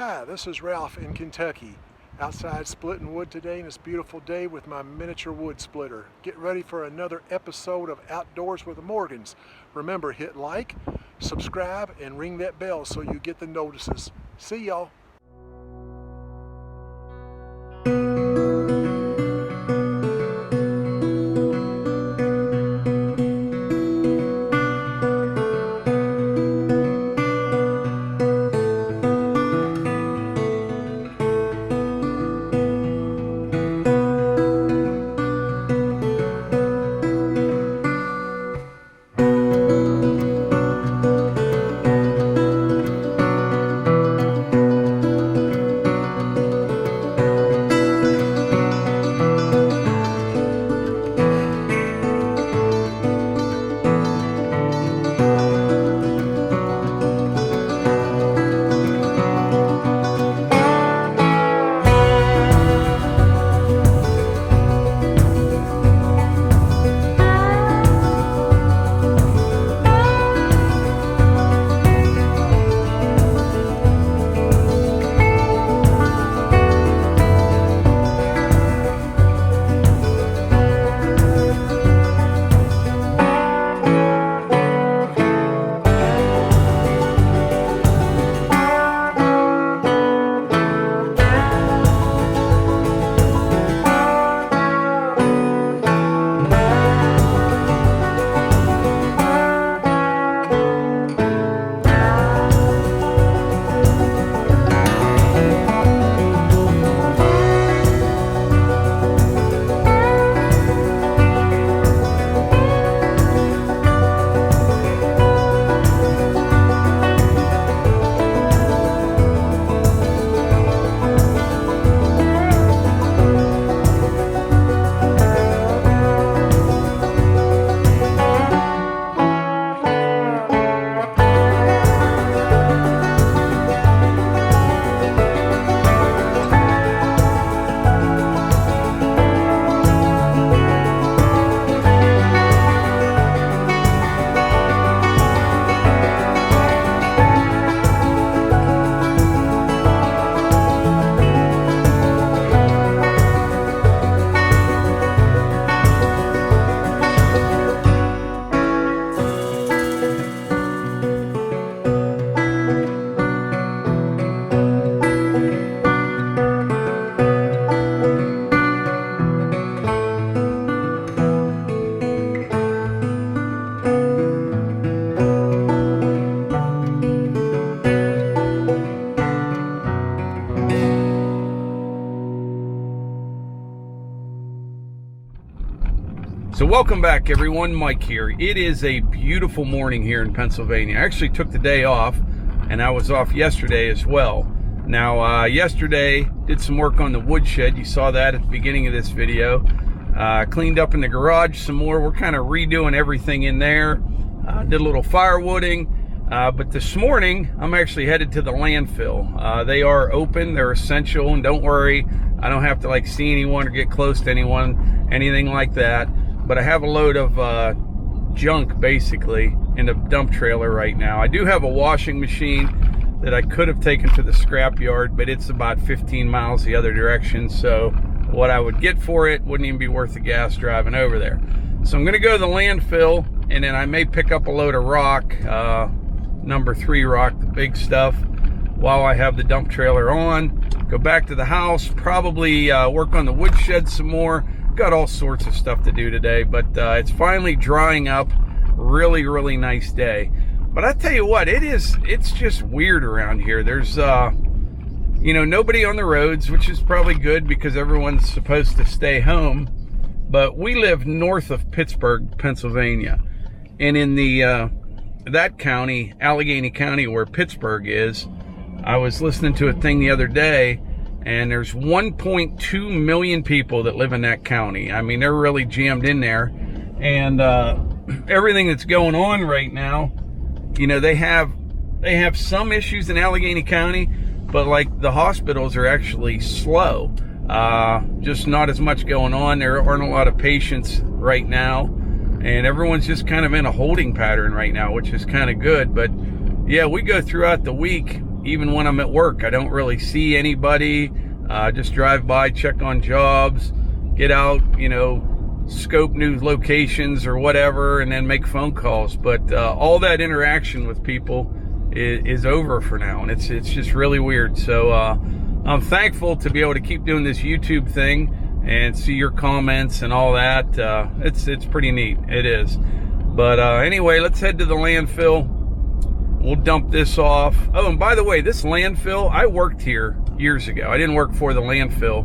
Hi, this is Ralph in Kentucky. Outside splitting wood today, and it's a beautiful day with my miniature wood splitter. Get ready for another episode of Outdoors with the Morgans. Remember, hit like, subscribe, and ring that bell so you get the notices. See y'all. So welcome back everyone, Mike here. It is a beautiful morning here in Pennsylvania. I actually took the day off and I was off yesterday as well. Now yesterday did some work on the woodshed. You saw that at the beginning of this video. Cleaned up in the garage some more. We're kind of redoing everything in there. Did a little firewooding. But this morning I'm actually headed to the landfill. They are open, they're essential, and don't worry, I don't have to like see anyone or get close to anyone, anything like that. But I have a load of junk basically in a dump trailer right now. I do have a washing machine that I could have taken to the scrap yard, but it's about 15 miles the other direction, so what I would get for it wouldn't even be worth the gas driving over there. So I'm gonna go to the landfill, and then I may pick up a load of rock, number 3 rock, the big stuff, while I have the dump trailer on. Go back to the house, probably work on the woodshed some more. Got all sorts of stuff to do today, but it's finally drying up. Really nice day. But I tell you what, it's just weird around here. There's you know, nobody on the roads, which is probably good because everyone's supposed to stay home. But we live north of Pittsburgh, Pennsylvania, and in the that county, Allegheny County, where Pittsburgh is, I was listening to a thing the other day, and there's 1.2 million people that live in that county. I mean, they're really jammed in there, and everything that's going on right now, you know, they have some issues in Allegheny County, but like the hospitals are actually slow. Just not as much going on. There aren't a lot of patients right now, and everyone's just kind of in a holding pattern right now, which is kind of good. But yeah, we go throughout the week even when I'm at work. I don't really see anybody. Just drive by, check on jobs, get out, you know, scope new locations or whatever, and then make phone calls. But all that interaction with people is over for now, and it's just really weird. So I'm thankful to be able to keep doing this YouTube thing and see your comments and all that. It's pretty neat. It is. But anyway, let's head to the landfill. We'll dump this off. Oh, and by the way, this landfill, I worked here years ago. I didn't work for the landfill,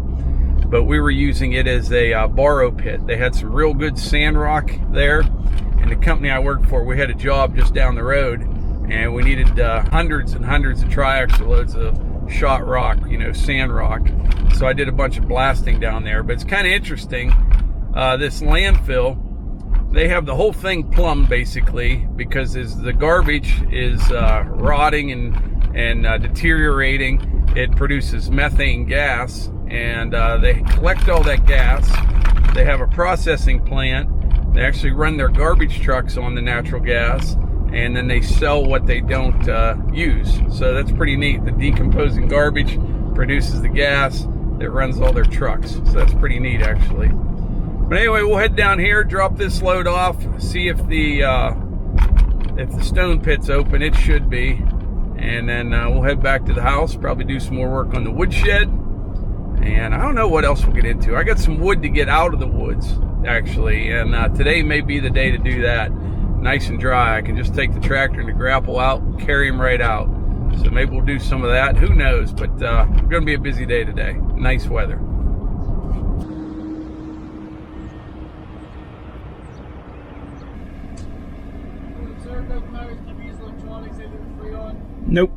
but we were using it as a borrow pit. They had some real good sand rock there, and the company I worked for, we had a job just down the road, and we needed hundreds and hundreds of triaxle loads of shot rock, you know, sand rock. So I did a bunch of blasting down there. But it's kind of interesting, this landfill, they have the whole thing plumbed basically, because as the garbage is rotting and deteriorating, it produces methane gas, and they collect all that gas. They have a processing plant. They actually run their garbage trucks on the natural gas, and then they sell what they don't use. So that's pretty neat. The decomposing garbage produces the gas that runs all their trucks. So that's pretty neat, actually. But anyway, we'll head down here, drop this load off, see if the stone pit's open. It should be. And then we'll head back to the house, probably do some more work on the woodshed. And I don't know what else we'll get into. I got some wood to get out of the woods, actually. And today may be the day to do that. Nice and dry. I can just take the tractor and the grapple out and carry them right out. So maybe we'll do some of that. Who knows? But it's going to be a busy day today. Nice weather. Nope.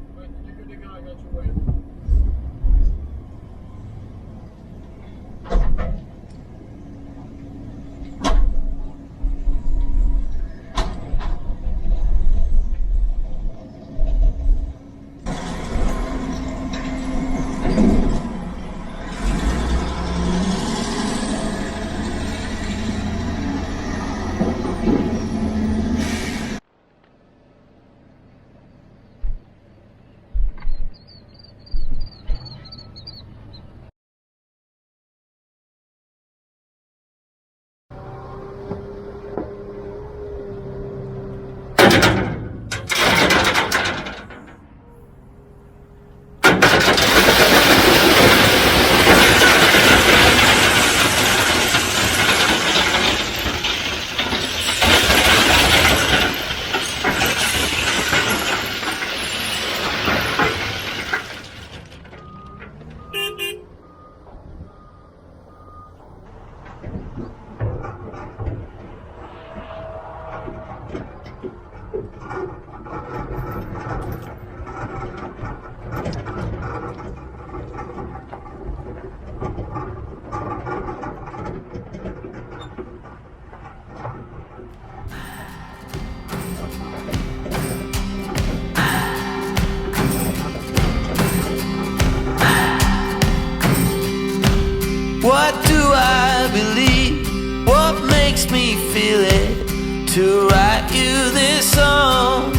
What do I believe? What makes me feel it to write you this song?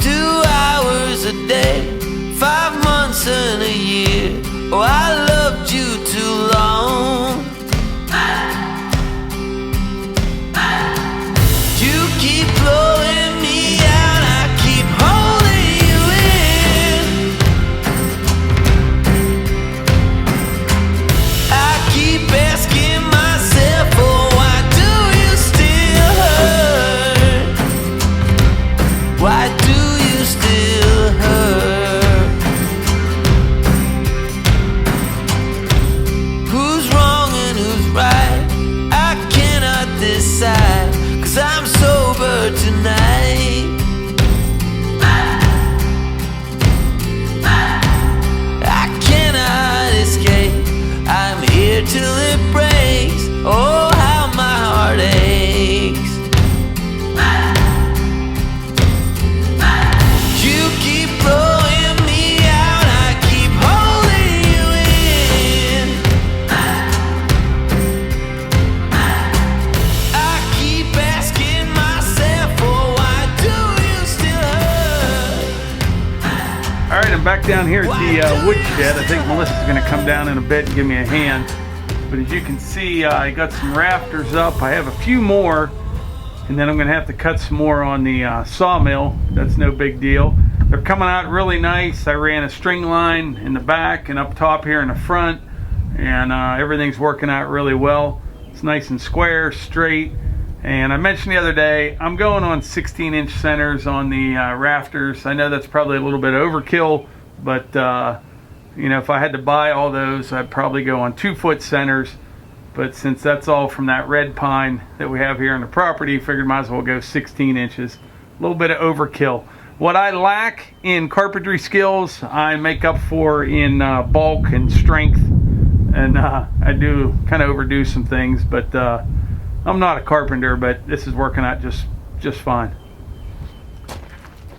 2 hours a day, 5 months and a year. Oh, I loved you too long. You keep blowing me out, I keep holding you in. I keep asking myself, oh, why do you still hurt? Why do you still hurt? back down here at the Woodshed. I think Melissa's going to come down in a bit and give me a hand. But as you can see, I got some rafters up. I have a few more, and then I'm going to have to cut some more on the sawmill. That's no big deal. They're coming out really nice. I ran a string line in the back and up top here in the front, and everything's working out really well. It's nice and square, straight. And I mentioned the other day, I'm going on 16-inch centers on the rafters. I know that's probably a little bit overkill, but you know, if I had to buy all those, I'd probably go on 2-foot centers. But since that's all from that red pine that we have here on the property, figured might as well go 16 inches. A little bit of overkill. What I lack in carpentry skills, I make up for in bulk and strength. And I do kind of overdo some things, but I'm not a carpenter, but this is working out just fine.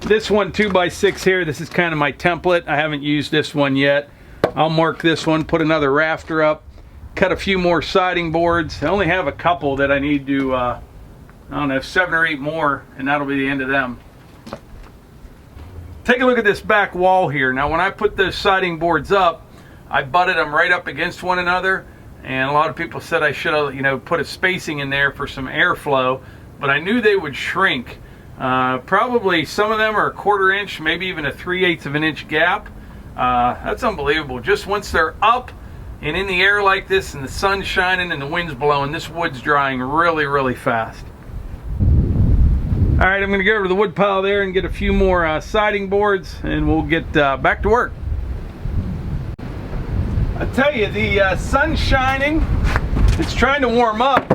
This one 2x6 here, this is kind of my template. I haven't used this one yet. I'll mark this one, put another rafter up, cut a few more siding boards. I only have a couple that I need to, I don't know, 7 or 8 more, and that'll be the end of them. Take a look at this back wall here. Now when I put those siding boards up, I butted them right up against one another, and a lot of people said I should have, you know, put a spacing in there for some airflow, but I knew they would shrink. Probably some of them are a 1/4 inch, maybe even a 3/8 of an inch gap. That's unbelievable. Just once they're up and in the air like this and the sun's shining and the wind's blowing, this wood's drying really, really fast. All right, I'm gonna go over to the wood pile there and get a few more siding boards, and we'll get back to work. I tell you, the sun's shining. It's trying to warm up,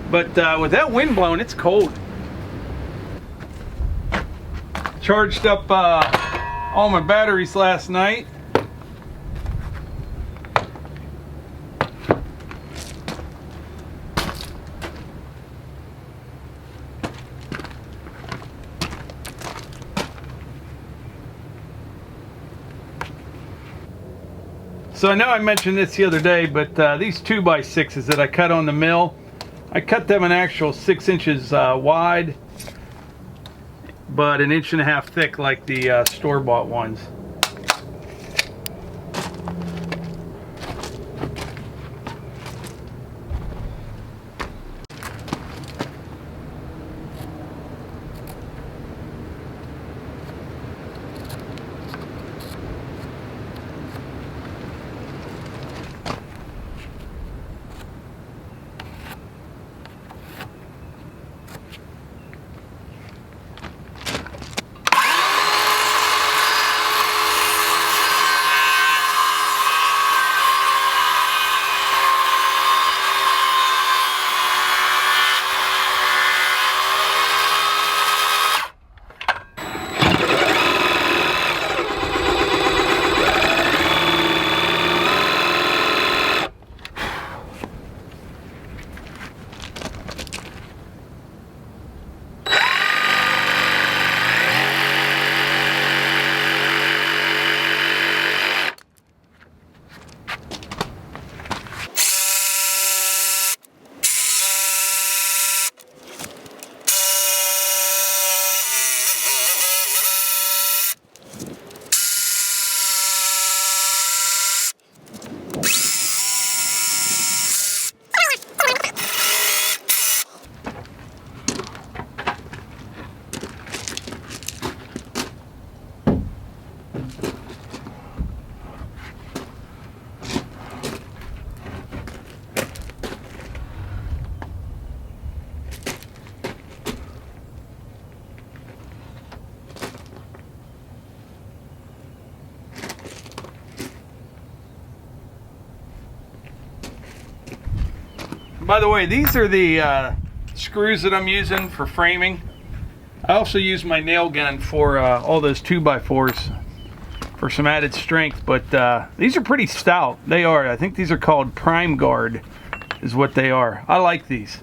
but with that wind blowing, it's cold. Charged up all my batteries last night. So I know I mentioned this the other day, but these 2x6s that I cut on the mill, I cut them an actual 6 inches wide, but 1.5 inches thick like the store-bought ones. By the way, these are the screws that I'm using for framing. I also use my nail gun for all those 2x4s for some added strength, but these are pretty stout. They are. I think these are called Prime Guard is what they are. I like these.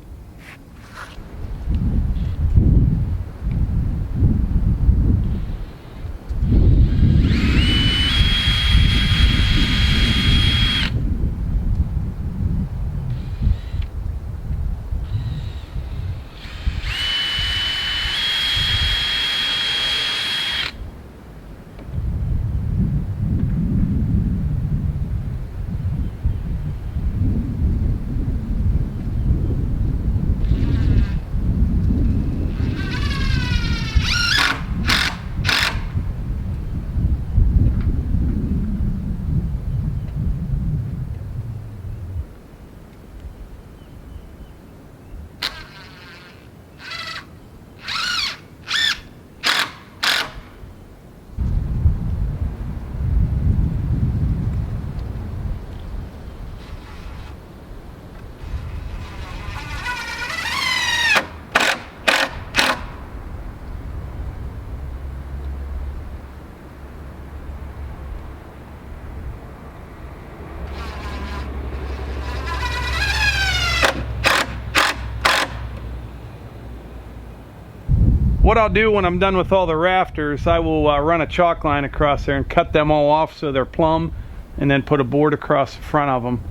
what I'll do when I'm done with all the rafters, I will run a chalk line across there and cut them all off so they're plumb, and then put a board across the front of them.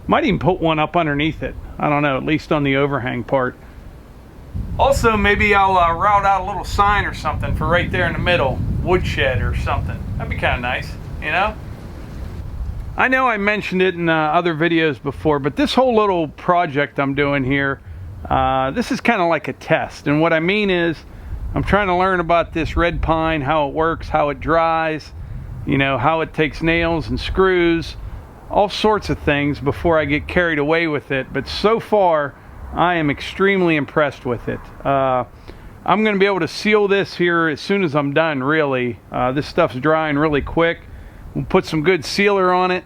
Might even put one up underneath it. I don't know, at least on the overhang part. Also, maybe I'll route out a little sign or something for right there in the middle, Woodshed or something. That'd be kind of nice, you know? I know I mentioned it in other videos before, but this whole little project I'm doing here, this is kind of like a test. And what I mean is, I'm trying to learn about this red pine, how it works, how it dries, you know, how it takes nails and screws, all sorts of things before I get carried away with it. But so far, I am extremely impressed with it. I'm going to be able to seal this here as soon as I'm done, really. This stuff's drying really quick. We'll put some good sealer on it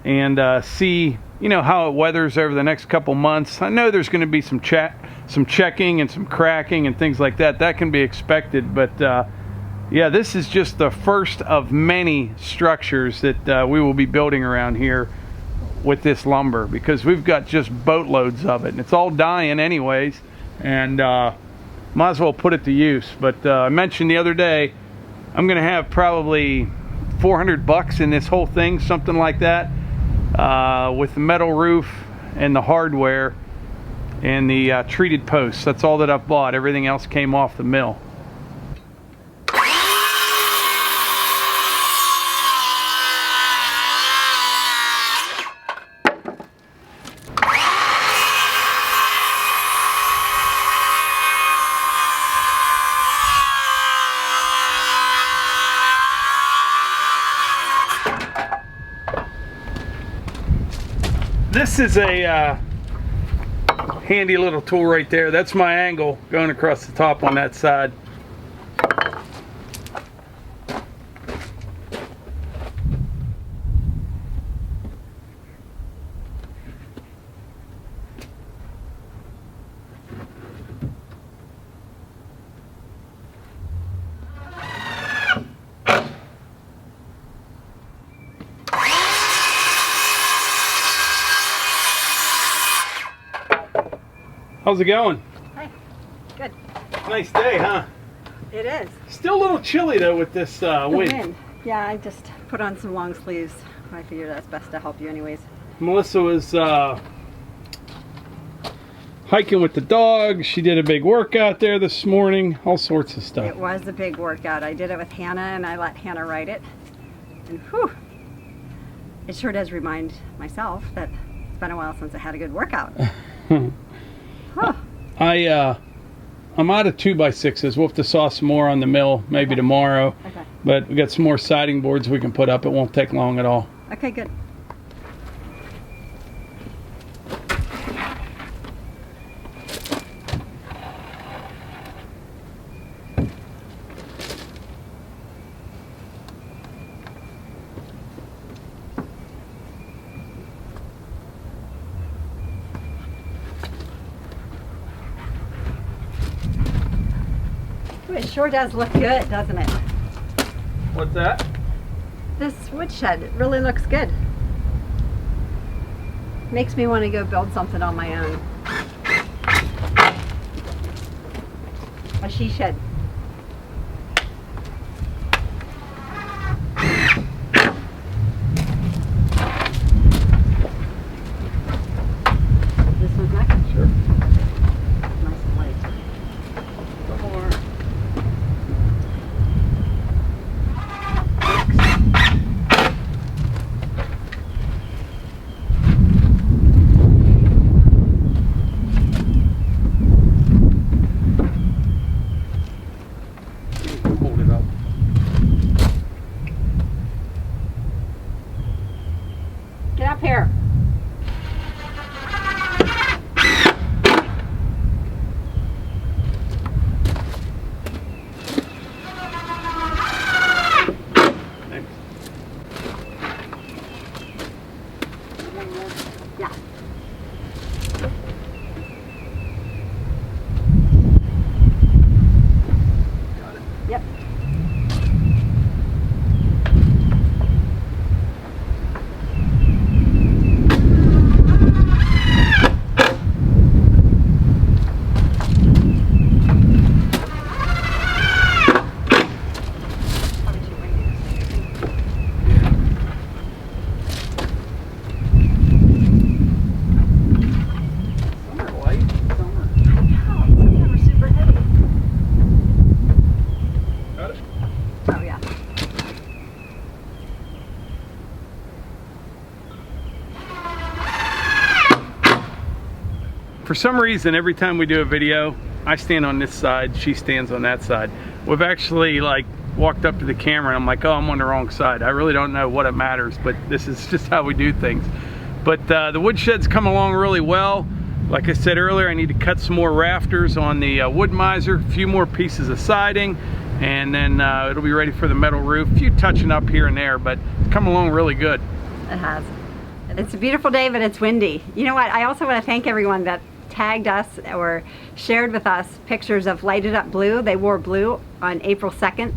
and see, you know, how it weathers over the next couple months. I know there's going to be some checking and some cracking and things like that. That can be expected, but yeah, this is just the first of many structures that we will be building around here with this lumber, because we've got just boatloads of it, and it's all dying anyways, and might as well put it to use. But I mentioned the other day, I'm going to have probably $400 in this whole thing, something like that, with the metal roof and the hardware and the treated posts. That's all that I've bought. Everything else came off the mill. This is a handy little tool right there. That's my angle going across the top on that side. How's it going? Hi. Good. Nice day, huh? It is. Still a little chilly though with this wind. Yeah, I just put on some long sleeves. I figure that's best to help you anyways. Melissa was hiking with the dog. She did a big workout there this morning. All sorts of stuff. It was a big workout. I did it with Hannah, and I let Hannah ride it. And whew, it sure does remind myself that it's been a while since I had a good workout. Huh. I'm out of 2x6s. We'll have to saw some more on the mill maybe tomorrow. Okay. But we got some more siding boards we can put up. It won't take long at all. Okay, good. It sure does look good, doesn't it? What's that? This woodshed, it really looks good. Makes me want to go build something on my own. A she shed. This one's next? Sure. Nice light. One more. Hold it up. Get up here. Yeah. Yep. For some reason, every time we do a video, I stand on this side, she stands on that side. We've actually like walked up to the camera and I'm like, oh, I'm on the wrong side. I really don't know what it matters, but this is just how we do things. But the woodshed's come along really well. Like I said earlier, I need to cut some more rafters on the Woodmizer, a few more pieces of siding, and then it'll be ready for the metal roof. A few touching up here and there, but it's come along really good. It has. It's a beautiful day, but it's windy. You know what? I also want to thank everyone that tagged us or shared with us pictures of Lighted Up Blue. They wore blue on April 2nd.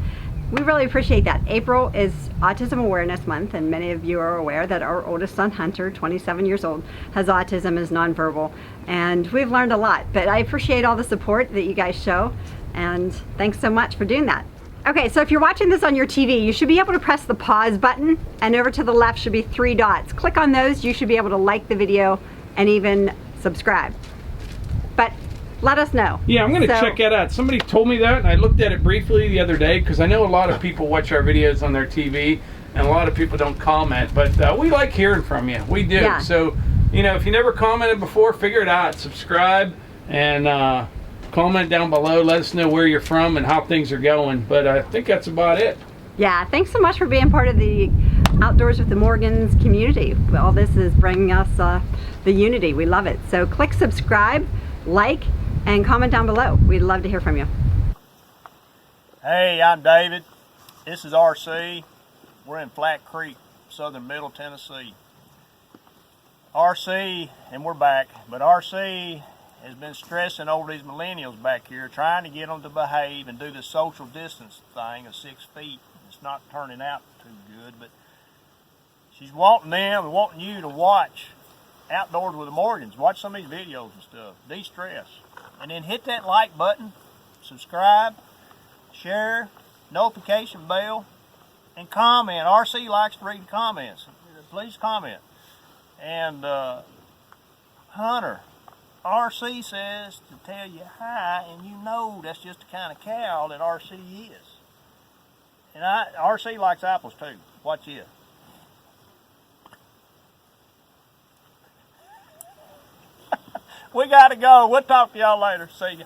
We really appreciate that. April is Autism Awareness Month, and many of you are aware that our oldest son, Hunter, 27 years old, has autism, is nonverbal, and we've learned a lot. But I appreciate all the support that you guys show, and thanks so much for doing that. Okay, so if you're watching this on your TV, you should be able to press the pause button, and over to the left should be 3 dots. Click on those, you should be able to like the video and even subscribe. But let us know. Yeah, I'm going to check that out. Somebody told me that, and I looked at it briefly the other day, because I know a lot of people watch our videos on their TV, and a lot of people don't comment, but we like hearing from you. We do. Yeah. So, you know, if you never commented before, figure it out. Subscribe, and comment down below. Let us know where you're from and how things are going. But I think that's about it. Yeah, thanks so much for being part of the Outdoors with the Morgans community. All this is bringing us the unity. We love it. So click subscribe, like, and comment down below. We'd love to hear from you. Hey, I'm David. This is RC. We're in Flat Creek, southern Middle Tennessee. RC, and we're back, but RC has been stressing over these millennials back here, trying to get them to behave and do the social distance thing of 6 feet. It's not turning out too good, but she's wanting them and wanting you to watch Outdoors with the Morgans. Watch some of these videos and stuff. De-stress. And then hit that like button, subscribe, share, notification bell, and comment. RC likes to read comments. Please comment. And Hunter, RC says to tell you hi, and you know that's just the kind of cow that RC is. And RC likes apples too. Watch this. We gotta go. We'll talk to y'all later. See ya.